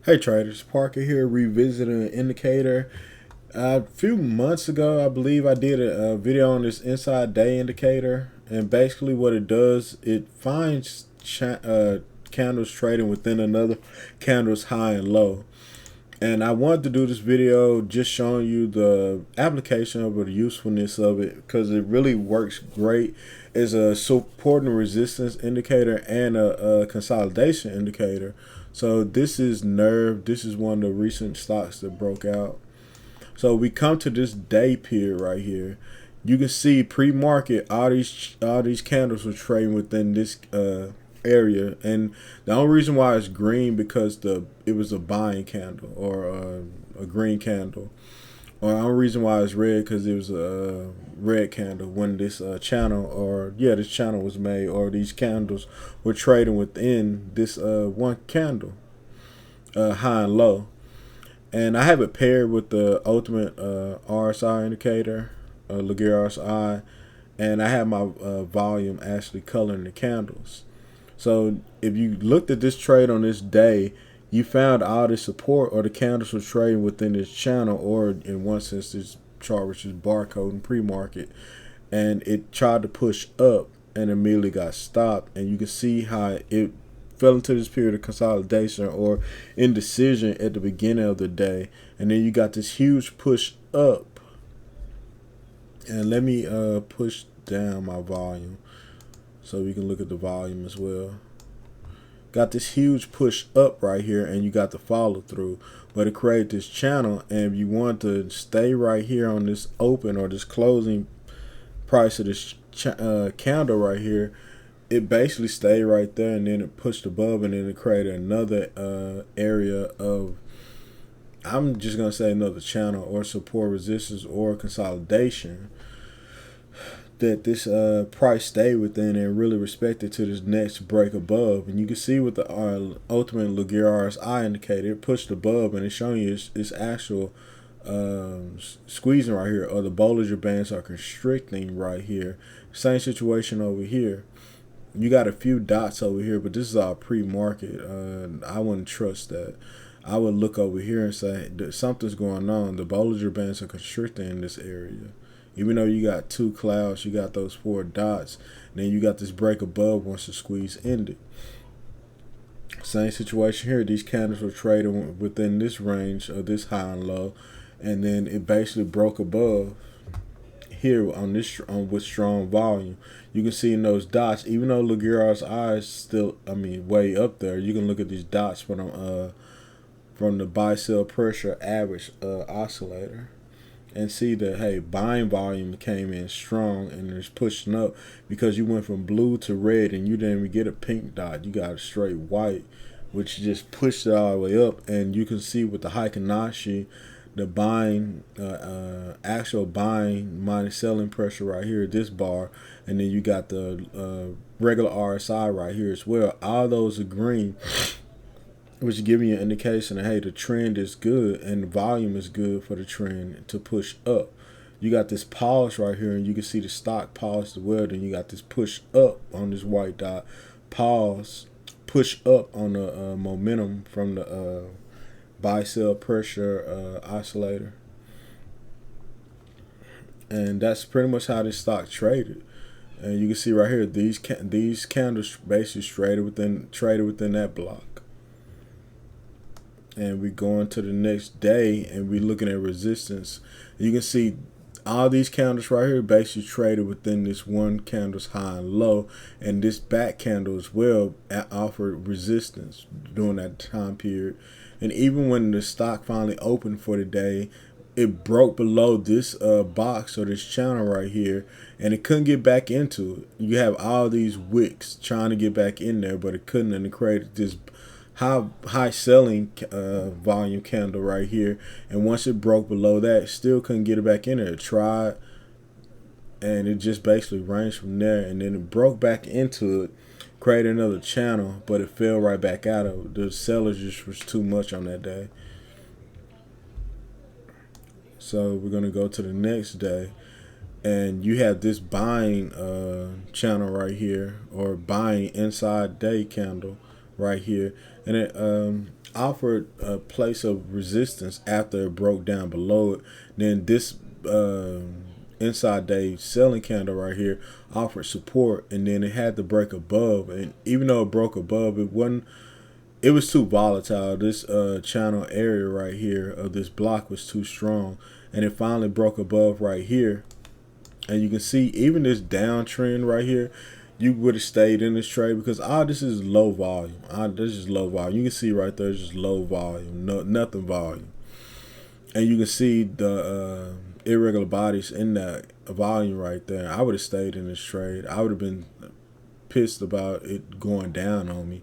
Hey traders, Parker here revisiting an indicator. A few months ago, I believe I did a video on this inside day indicator, and basically what it does, it finds candles trading within another candle's high and low. And I wanted to do this video just showing you the application of it, the usefulness of it, because it really works great as a support and resistance indicator and a consolidation indicator. So this is Nerve. This is one of the recent stocks that broke out. So we come to this day period right here. You can see pre-market all these candles were trading within this area, and the only reason why it's green because it was a buying candle or a green candle. Or the only reason why it's red because it was a red candle when this channel or this channel was made, or these candles were trading within this one candle, high and low. And I have it paired with the ultimate RSI indicator, Laguerre RSI, and I have my volume actually coloring the candles. So if you looked at this trade on this day, you found all the support or the candles were trading within this channel, or in one sense, this chart, which is barcode and pre-market, and it tried to push up and immediately got stopped. And you can see how it fell into this period of consolidation or indecision at the beginning of the day, and then you got this huge push up. And let me push down my volume so we can look at the volume as well. Got this huge push up right here, and you got the follow through, but it created this channel. And if you want to stay right here on this open or this closing price of this candle right here, it basically stayed right there, and then it pushed above, and then it created another area of, I'm just gonna say, another channel or support, resistance, or consolidation that this price stayed within and really respected to this next break above. And you can see with the ultimate Laguerre RSI indicator, it pushed above, and it's showing you its actual squeezing right here, or the Bollinger Bands are constricting right here. Same situation over here. You got a few dots over here, but this is all pre-market. I wouldn't trust that. I would look over here and say something's going on. The Bollinger Bands are constricting in this area. Even though you got two clouds, you got those four dots. And then you got this break above once the squeeze ended. Same situation here. These candles were trading within this range of this high and low, and then it basically broke above here on this with strong volume. You can see in those dots, even though Laguerre's eye is still, way up there, you can look at these dots from the buy sell pressure average oscillator and see that, hey, buying volume came in strong and it's pushing up because you went from blue to red, and you didn't even get a pink dot. You got a straight white, which just pushed it all the way up. And you can see with the Heikinashi, the buying, actual buying minus selling pressure right here, this bar, and then you got the regular RSI right here as well. All those are green, which is giving you an indication that, hey, the trend is good and the volume is good for the trend to push up. You got this pause right here, and you can see the stock pause as well. Then you got this push up on this white dot, pause, push up on the momentum from the buy sell pressure oscillator. And that's pretty much how this stock traded. And you can see right here, these candles basically traded within that block. And we go into the next day, and we looking at resistance. You can see all these candles right here basically traded within this one candle's high and low, and this back candle as well offered resistance during that time period. And even when the stock finally opened for the day, it broke below this box or this channel right here, and it couldn't get back into it. You have all these wicks trying to get back in there, but it couldn't, and it created this high selling volume candle right here. And once it broke below that, it still couldn't get it back in there. It tried, and it just basically ranged from there, and then it broke back into it, created another channel, but it fell right back out of it. The sellers just was too much on that day. So we're gonna go to the next day, and you have this buying channel right here, or buying inside day candle right here, and it offered a place of resistance after it broke down below it. Then this inside day selling candle right here offered support, and then it had to break above. And even though it broke above, it was too volatile. This channel area right here of this block was too strong, and it finally broke above right here. And you can see even this downtrend right here, you would have stayed in this trade because this is low volume. This is low volume. You can see right there, it's just low volume, nothing volume. And you can see the irregular bodies in that volume right there. I would have stayed in this trade. I would have been pissed about it going down on me,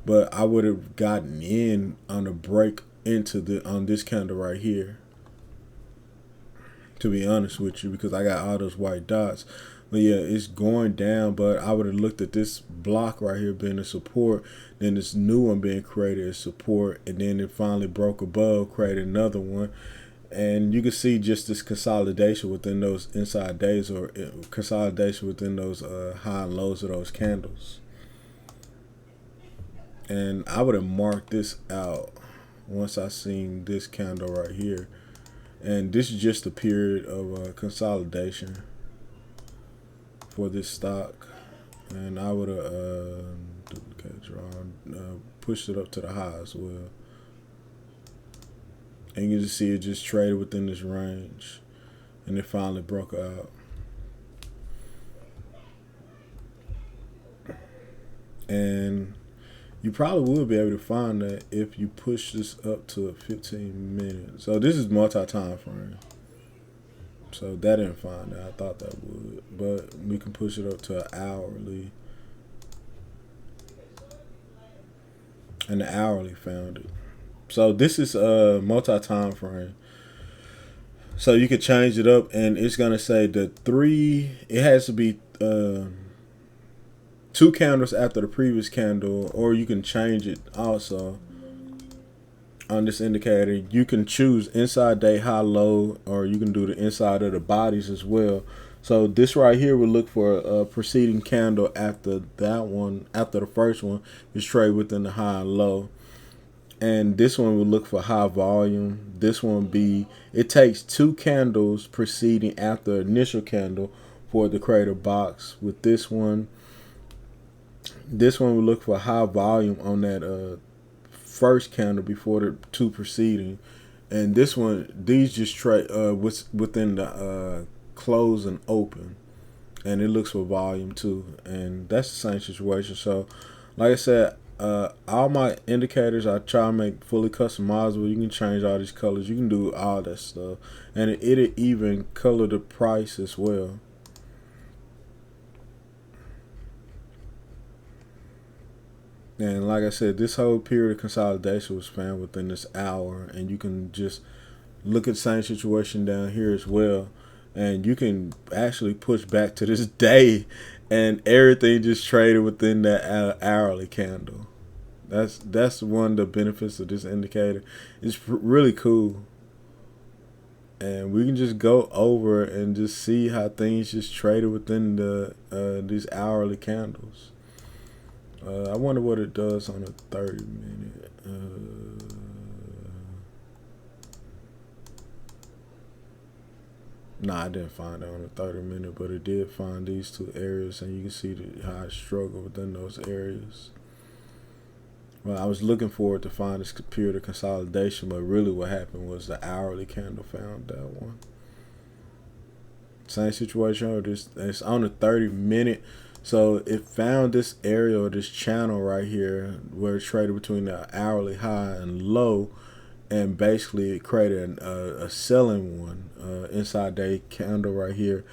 but I would have gotten in on a break on this candle right here, to be honest with you, because I got all those white dots. But yeah, it's going down, but I would have looked at this block right here being a support, then this new one being created as support, and then it finally broke above, created another one. And you can see just this consolidation within those inside days, or consolidation within those high and lows of those candles. And I would have marked this out once I seen this candle right here. And this is just a period of consolidation for this stock. And I would have pushed it up to the high as well. And you can just see it just traded within this range. And it finally broke out. And you probably will be able to find that if you push this up to 15 minutes. So this is multi-time frame. So that didn't find that. I thought that would. But we can push it up to an hourly. And the hourly found it. So this is a multi-time frame. So you could change it up, and it's going to say it has to be 2 candles after the previous candle, or you can change it also on this indicator. You can choose inside day high low, or you can do the inside of the bodies as well. So this right here will look for a preceding candle after that one, after the first one is trade within the high and low. And this one will look for high volume. This one it takes 2 candles preceding after initial candle for the create a box. With this one will look for high volume on that first candle before the 2 preceding. And this one, these just trade within the close and open, and it looks for volume too. And that's the same situation. So like I said, all my indicators I try to make fully customizable. You can change all these colors, you can do all that stuff, and it'll even color the price as well. And like I said, this whole period of consolidation was found within this hour, and you can just look at the same situation down here as well. And you can actually push back to this day, and everything just traded within that hourly candle. That's one of the benefits of this indicator. It's really cool. And we can just go over and just see how things just traded within these hourly candles. I wonder what it does on a 30-minute. Nah, I didn't find it on a 30-minute, but it did find these 2 areas, and you can see how I struggle within those areas. Well, I was looking forward to find this period of consolidation, but really what happened was the hourly candle found that one. Same situation, it's on a 30-minute. So it found this area or this channel right here where it traded between the hourly high and low, and basically it created a selling one inside day candle right here,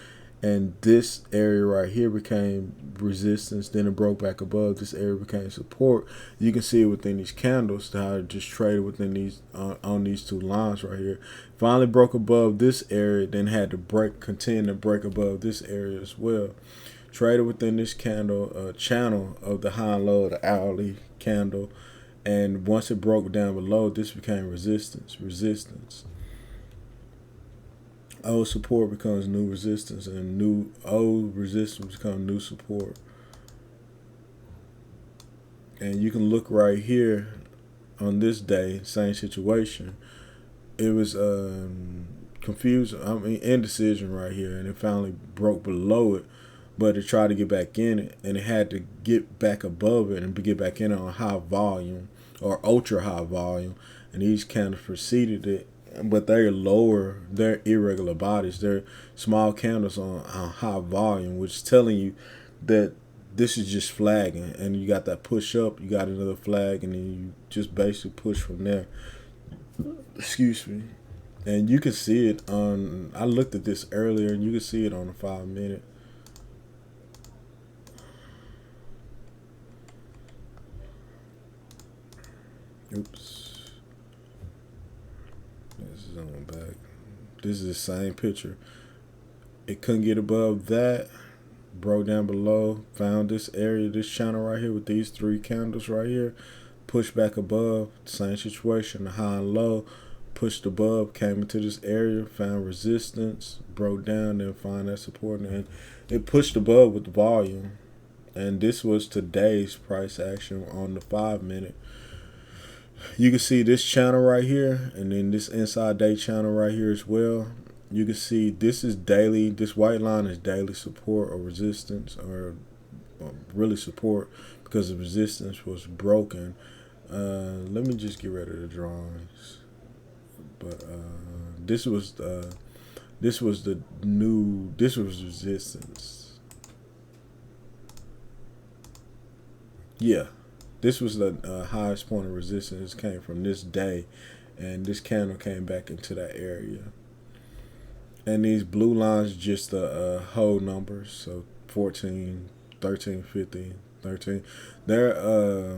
and this area right here became resistance. Then it broke back above. This area became support. You can see it within these candles how it just traded within these on these 2 lines right here. Finally broke above this area, then had to continue to break above this area as well. Traded within this candle channel of the high and low of the hourly candle, and once it broke down below, this became resistance. Old support becomes new resistance, and old resistance becomes new support. And you can look right here on this day, same situation. It was confused. I mean, indecision right here, and it finally broke below it. But it tried to get back in it, and it had to get back above it and get back in it on high volume or ultra high volume. And these candles preceded it, but they're lower. They're irregular bodies. They're small candles on high volume, which is telling you that this is just flagging. And you got that push up, you got another flag, and then you just basically push from there. Excuse me. And you can see it on, I looked at this earlier, and you can see it on the 5-minute. Oops. This is on back. This is the same picture. It couldn't get above that. Broke down below. Found this area, this channel right here with these 3 candles right here. Pushed back above. Same situation. The high and low. Pushed above. Came into this area. Found resistance. Broke down. Then find that support. And it pushed above with the volume. And this was today's price action on the 5-minute. You can see this channel right here, and then this inside day channel right here as well. You can see this is daily. This white line is daily support or resistance, or really support, because the resistance was broken. Let me just get rid of the drawings. But this was the new. This was resistance. Yeah. This was the highest point of resistance. Came from this day, and this candle came back into that area. And these blue lines just the whole numbers, so 14, 13, 15, 13. They're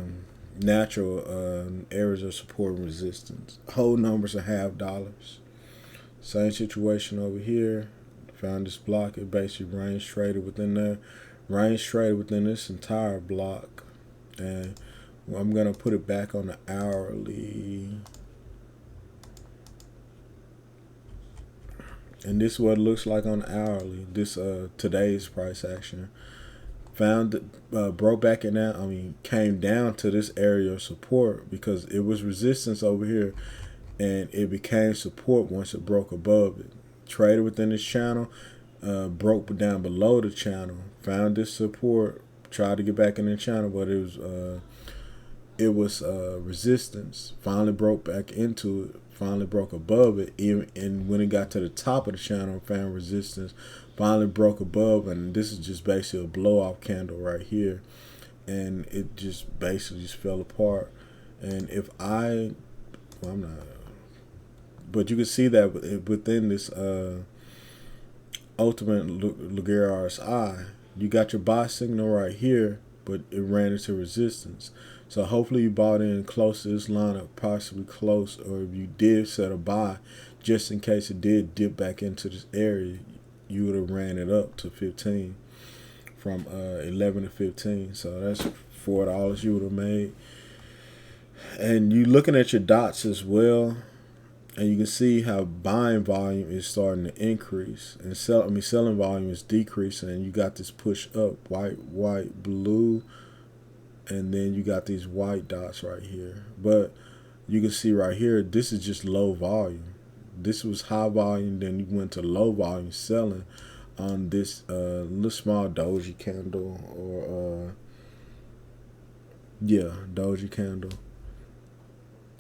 natural areas of support and resistance. Whole numbers are $half. Same situation over here. Found this block. It basically range traded within there. Range traded within this entire block. And I'm going to put it back on the hourly. And this is what it looks like on the hourly. This today's price action. Found broke back in that. I mean, came down to this area of support because it was resistance over here, and it became support once it broke above it. Traded within this channel, broke down below the channel. Found this support. Tried to get back in the channel, but it was resistance. Finally broke back into it. Finally broke above it. And when it got to the top of the channel, found resistance. Finally broke above, and this is just basically a blow off candle right here. And it just basically just fell apart. And if I'm not, but you can see that within this ultimate Laguerre RSI, you got your buy signal right here, but it ran into resistance. So hopefully you bought in close to this line, or possibly close, or if you did set a buy, just in case it did dip back into this area, you would have ran it up to 15, from 11 to 15. So that's $4 you would have made. And you looking at your dots as well, and you can see how buying volume is starting to increase, and selling volume is decreasing. And you got this push up, white, blue, and then you got these white dots right here. But you can see right here, this is just low volume. This was high volume, then you went to low volume selling on this little small doji candle, or doji candle.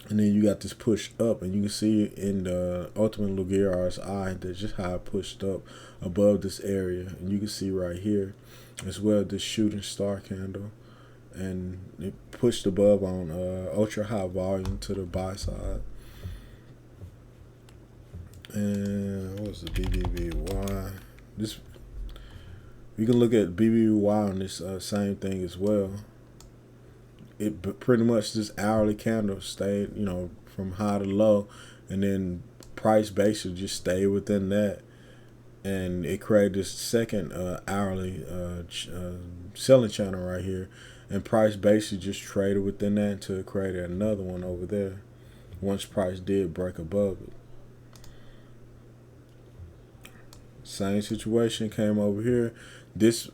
And then you got this push up, and you can see in the ultimate Laguerre RSI that just how it pushed up above this area. And you can see right here as well this shooting star candle, and it pushed above on ultra high volume to the buy side. And what's the BBBY? This, you can look at BBBY on this same thing as well. It pretty much, this hourly candle stayed, from high to low, and then price basically just stayed within that, and it created this second hourly selling channel right here, and price basically just traded within that until it created another one over there once price did break above it. Same situation came over here. This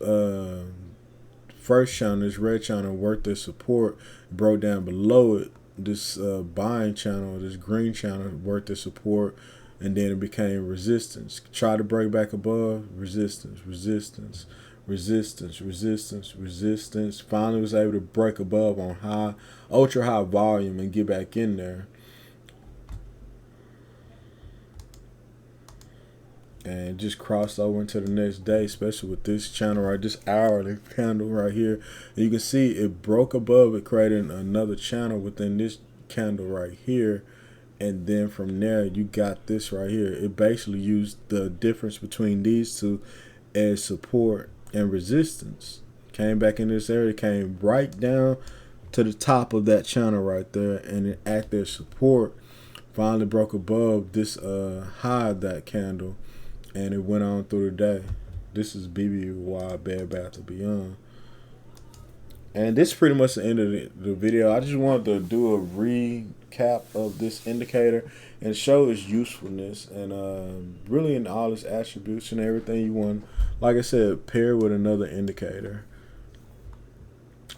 first channel, this red channel, worked their support, broke down below it, this buying channel, this green channel worked the support, and then it became resistance. Try to break back above, resistance, resistance, resistance, resistance, resistance. Finally was able to break above on high, ultra high volume and get back in there. And just crossed over into the next day, especially with this channel right, this hourly candle right here. And you can see it broke above it, creating another channel within this candle right here. And then from there, you got this right here. It basically used the difference between these two as support and resistance. Came back in this area, came right down to the top of that channel right there, and it acted as support. Finally broke above this high of that candle, and it went on through the day. This is BBY Bed Bath & Beyond. And this is pretty much the end of the video. I just wanted to do a recap of this indicator and show its usefulness, and really in all its attributes and everything you want. Like I said, pair with another indicator.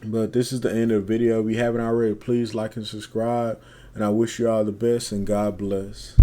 But this is the end of the video. If you haven't already, please like and subscribe. And I wish you all the best, and God bless.